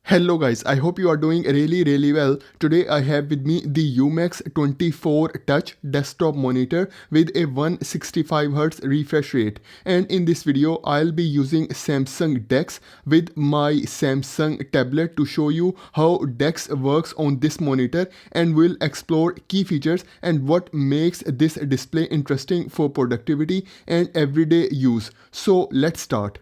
Hello guys, I hope you are doing really well. Today I have with me the Umax 24 touch desktop monitor with a 165Hz refresh rate, and in this video I'll be using Samsung DeX with my Samsung tablet to show you how DeX works on this monitor, and we'll explore key features and what makes this display interesting for productivity and everyday use. So let's start.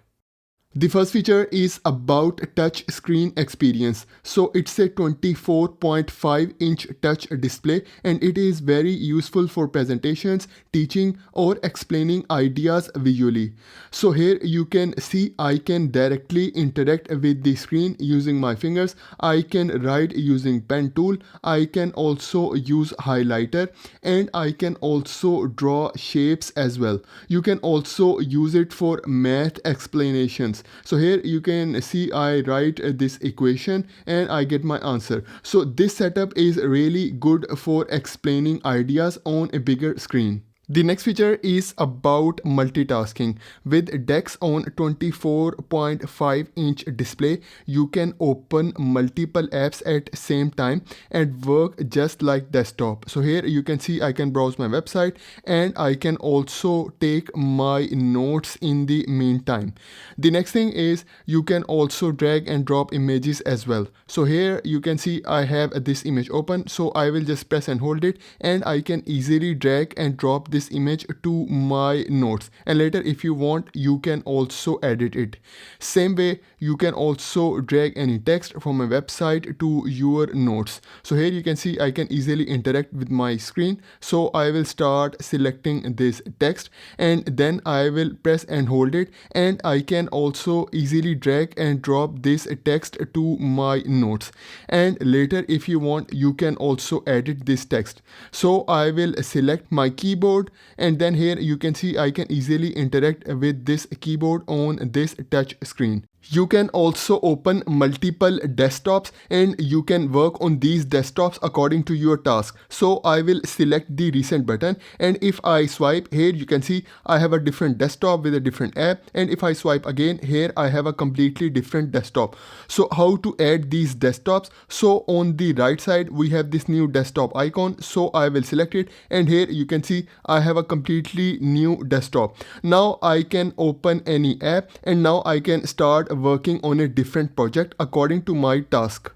The first feature is about touch screen experience. So it's a 24.5-inch touch display, and it is very useful for presentations, teaching or explaining ideas visually. So here you can see I can directly interact with the screen using my fingers. I can write using pen tool. I can also use highlighter, and I can also draw shapes as well. You can also use it for math explanations. So here you can see I write this equation and I get my answer. So this setup is really good for explaining ideas on a bigger screen. The next feature is about multitasking. With DeX on 24.5-inch display, you can open multiple apps at same time and work just like desktop. So here you can see I can browse my website, and I can also take my notes in the meantime. The next thing is you can also drag and drop images as well. So here you can see I have this image open, so I will just press and hold it, and I can easily drag and drop this image to my notes, and later if you want you can also edit it. Same way you can also drag any text from a website to your notes. So here you can see I can easily interact with my screen. So I will start selecting this text, and then I will press and hold it, and I can also easily drag and drop this text to my notes, and later if you want you can also edit this text. So I will select my keyboard, and then here you can see I can easily interact with this keyboard on this touch screen. You can also open multiple desktops, and you can work on these desktops according to your task. So I will select the recent button, and if I swipe here you can see I have a different desktop with a different app, and if I swipe again here I have a completely different desktop. So how to add these desktops? So on the right side we have this new desktop icon, so I will select it, and here you can see I have a completely new desktop. Now I can open any app, and now I can start working on a different project according to my task.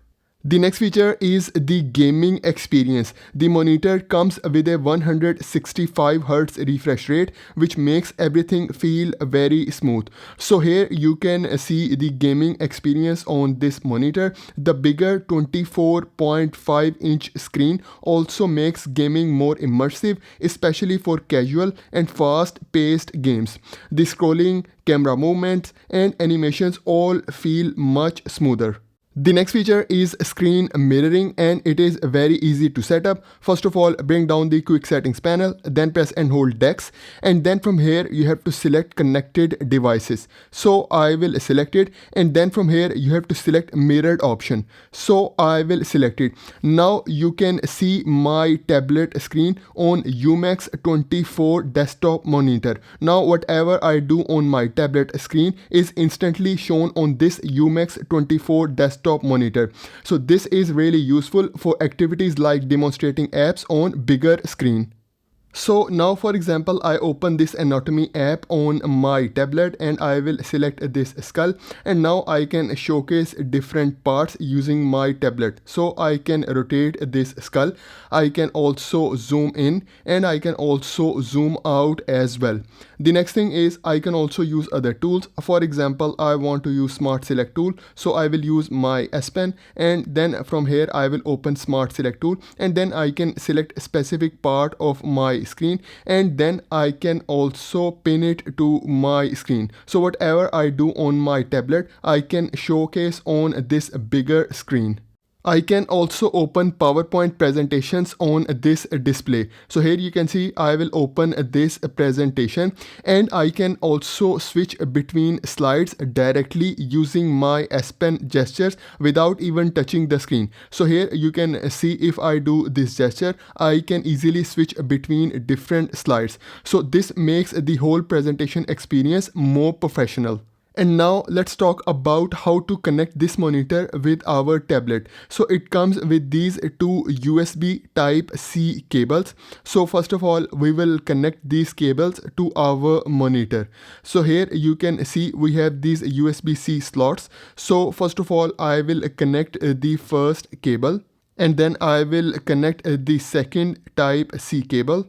The next feature is the gaming experience. The monitor comes with a 165Hz refresh rate, which makes everything feel very smooth. So here you can see the gaming experience on this monitor. The bigger 24.5-inch screen also makes gaming more immersive, especially for casual and fast-paced games. The scrolling, camera movements, and animations all feel much smoother. The next feature is screen mirroring, and it is very easy to set up. First of all, bring down the quick settings panel, then press and hold DeX, and then from here you have to select connected devices. So I will select it, and then from here you have to select mirrored option. So I will select it. Now you can see my tablet screen on Umax 24 desktop monitor. Now whatever I do on my tablet screen is instantly shown on this Umax 24 desktop monitor. So this is really useful for activities like demonstrating apps on bigger screen. So now for example I open this anatomy app on my tablet, and I will select this skull, and now I can showcase different parts using my tablet. So I can rotate this skull, I can also zoom in, and I can also zoom out as well. The next thing is I can also use other tools. For example, I want to use Smart Select tool, so I will use my S Pen, and then from here I will open Smart Select tool, and then I can select a specific part of my screen, and then I can also pin it to my screen. So whatever I do on my tablet I can showcase on this bigger screen. I can also open PowerPoint presentations on this display. So here you can see I will open this presentation, and I can also switch between slides directly using my S Pen gestures without even touching the screen. So here you can see if I do this gesture, I can easily switch between different slides. So this makes the whole presentation experience more professional. And now let's talk about how to connect this monitor with our tablet. So it comes with these two USB type C cables. So first of all, we will connect these cables to our monitor. So here you can see we have these USB-C slots. So first of all, I will connect the first cable, and then I will connect the second type C cable,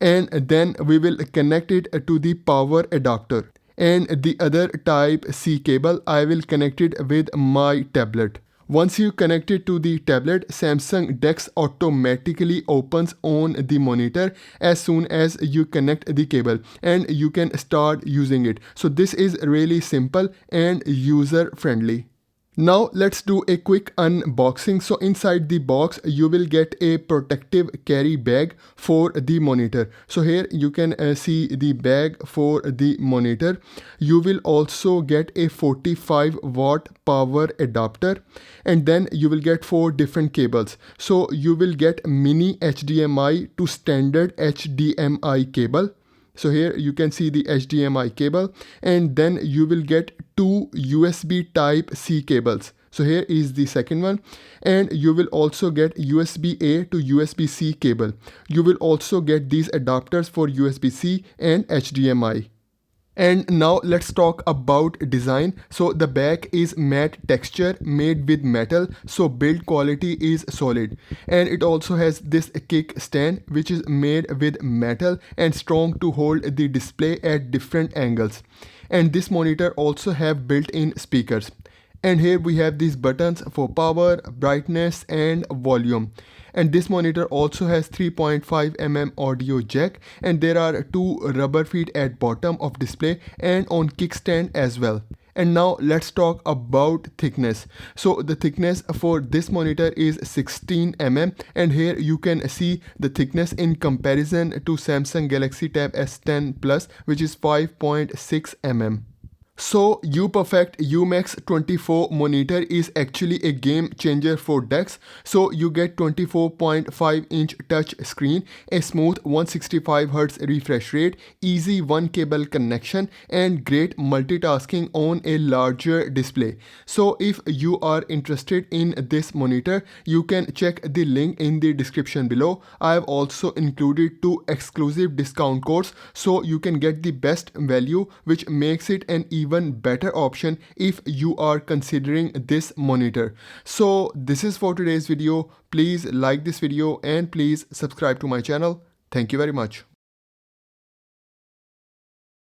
and then we will connect it to the power adapter, and the other type C cable I will connect it with my tablet. Once you connect it to the tablet, Samsung DeX automatically opens on the monitor as soon as you connect the cable, and you can start using it. So this is really simple and user friendly. Now let's do a quick unboxing. So inside the box you will get a protective carry bag for the monitor. So here you can see the bag for the monitor. You will also get a 45-watt power adapter, and then you will get 4 different cables. So you will get mini HDMI to standard HDMI cable. So here you can see the HDMI cable, and then you will get 2 USB type C cables. So here is the second one, and you will also get USB-A to USB-C cable. You will also get these adapters for USB-C and HDMI. And now let's talk about design. So the back is matte texture made with metal, so build quality is solid. And it also has this kickstand which is made with metal and strong to hold the display at different angles. And this monitor also have built-in speakers. And here we have these buttons for power, brightness and volume. And this monitor also has 3.5 mm audio jack, and there are 2 rubber feet at bottom of display and on kickstand as well. And now let's talk about thickness. So the thickness for this monitor is 16 mm, and here you can see the thickness in comparison to Samsung Galaxy Tab S10 Plus, which is 5.6 mm. So Uperfect Umax 24 monitor is actually a game changer for DeX. So you get 24.5-inch touch screen, a smooth 165Hz refresh rate, easy one cable connection, and great multitasking on a larger display. So if you are interested in this monitor, you can check the link in the description below. I have also included 2 exclusive discount codes, so you can get the best value, which makes it an even better option if you are considering this monitor. So this is for today's video. Please like this video and please subscribe to my channel. Thank you very much.